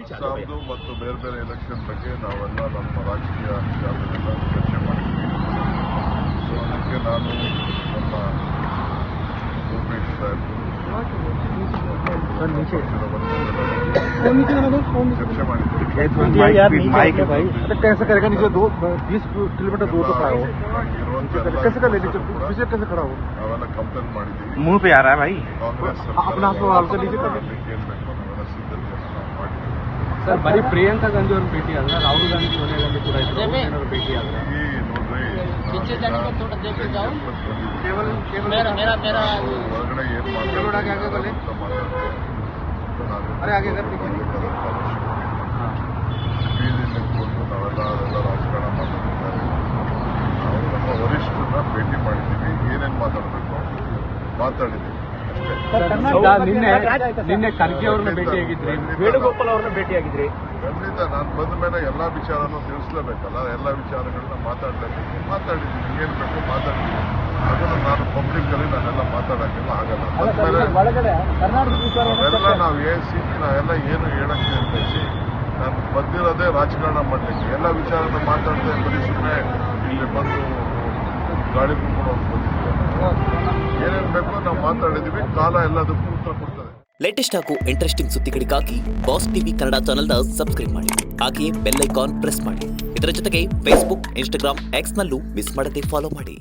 ಅಸ್ಸಾಂದು ಮತ್ತು ಬೇರೆ ಬೇರೆ ಎಲೆಕ್ಷನ್ ಬಗ್ಗೆ ನಾವೆಲ್ಲ ನಮ್ಮ ರಾಜಕೀಯ ವಿಚಾರದಲ್ಲೆಲ್ಲ ಚರ್ಚೆ ಮಾಡಿದ್ವಿ. ಸೊ ಅದಕ್ಕೆ ನಾನು ನಮ್ಮ ರೂಪೇಶ್ ಸಾಹೇಬರು चर्चा कैसे करेगा नीचे 20 किलोमीटर दूर तो खड़ा हो कैसे कर लेंगे पीछे कैसे खड़ा हो नावेಲ್ಲ ಕಂಪ್ಲೇಂಟ್ ಮಾಡಿದ್ದೀವಿ. मुंह पे आ रहा है भाई ಕಾಂಗ್ರೆಸ್ अपना सवाल से नीचे कर ಸರ್ ಬರೀ ಪ್ರಿಯಾಂಕಾ ಗಾಂಧಿ ಅವ್ರ ಭೇಟಿ ಆದ್ರೆ ರಾಹುಲ್ ಗಾಂಧಿ ಸೋನಿಯಾ ಗಾಂಧಿ ಕೂಡ ಇದ್ರು ಭೇಟಿ ಆದ್ರೆ ನೋಡ್ರಿ ಹೊರಗಡೆ ಏನ್ ಮಾತಾಡ್ತಾರೆ ಬೀದಿ ನಿಂತ್ಕೊಂಡು ನಾವೆಲ್ಲ ರಾಜಕಾರಣ ಮಾತಾಡ್ತಿದ್ದಾರೆ. ನಾವು ನಮ್ಮ ವರಿಷ್ಠರನ್ನ ಭೇಟಿ ಮಾಡಿದ್ದೀವಿ, ಏನೇನು ಮಾತಾಡಬೇಕು ಮಾತಾಡಿದ್ದೀವಿ ನಿನ್ನೆ ಖರ್ಗೆ ಅವ್ರನ್ನ ಭೇಟಿಯಾಗಿದ್ರಿ, ವೇಣುಗೋಪಾಲ್ ಅವ್ರನ್ನ ಭೇಟಿಯಾಗಿದ್ರಿ. ಖಂಡಿತ ನಾನು ಬಂದ ಮೇಲೆ ಎಲ್ಲ ವಿಚಾರನೂ ತಿಳಿಸ್ಲೇಬೇಕಲ್ಲ, ಎಲ್ಲ ವಿಚಾರಗಳನ್ನ ಮಾತಾಡಲೇಬೇಕು. ಮಾತಾಡಿದ್ದೀನಿ, ಏನು ಬೇಕು ಮಾತಾಡಿದ್ದೀನಿ. ಅದನ್ನು ನಾನು ಪಬ್ಲಿಕ್ಕಲ್ಲಿ ನಾನೆಲ್ಲ ಮಾತಾಡೋಕ್ಕೆಲ್ಲ ಆಗಲ್ಲ. ಅವೆಲ್ಲ ನಾವು ನಾವೆಲ್ಲ ಏನು ಹೇಳಕ್ಕೆ ಬಯಸಿ ನಾನು ಬಂದಿರೋದೇ ರಾಜಕಾರಣ ಮಾಡಲಿಕ್ಕೆ. ಎಲ್ಲ ವಿಚಾರನ ಮಾತಾಡದೆ ಬರೀ ಸುಮ್ಮನೆ ಇಲ್ಲಿ ಬಂದು ಗಾಳಿ ತುಂಬಿಕೊಂಡು ಬಂದಿದ್ದೀವಿ. ಏನೇನು ಬೇಕೋ ನಾವು ಮಾತಾಡಿದ್ದೀವಿ, ಕಾಲ ಎಲ್ಲದಕ್ಕೂ ಉತ್ತರ ಕೊಡ್ತದೆ. ಲೇಟೆಸ್ಟ್ ಹಾಗೂ ಇಂಟ್ರೆಸ್ಟಿಂಗ್ ಸುದ್ದಿಗಳಿಗಾಗಿ ಬಾಸ್ ಟಿವಿ ಕನ್ನಡ ಚಾನೆಲ್ನ ಸಬ್ಸ್ಕ್ರೈಬ್ ಮಾಡಿ, ಹಾಗೆಯೇ ಬೆಲ್ ಐಕಾನ್ ಪ್ರೆಸ್ ಮಾಡಿ. ಇದರ ಜೊತೆಗೆ ಫೇಸ್ಬುಕ್, ಇನ್ಸ್ಟಾಗ್ರಾಮ್, ಎಕ್ಸ್ನಲ್ಲೂ ಮಿಸ್ ಮಾಡದೆ ಫಾಲೋ ಮಾಡಿ.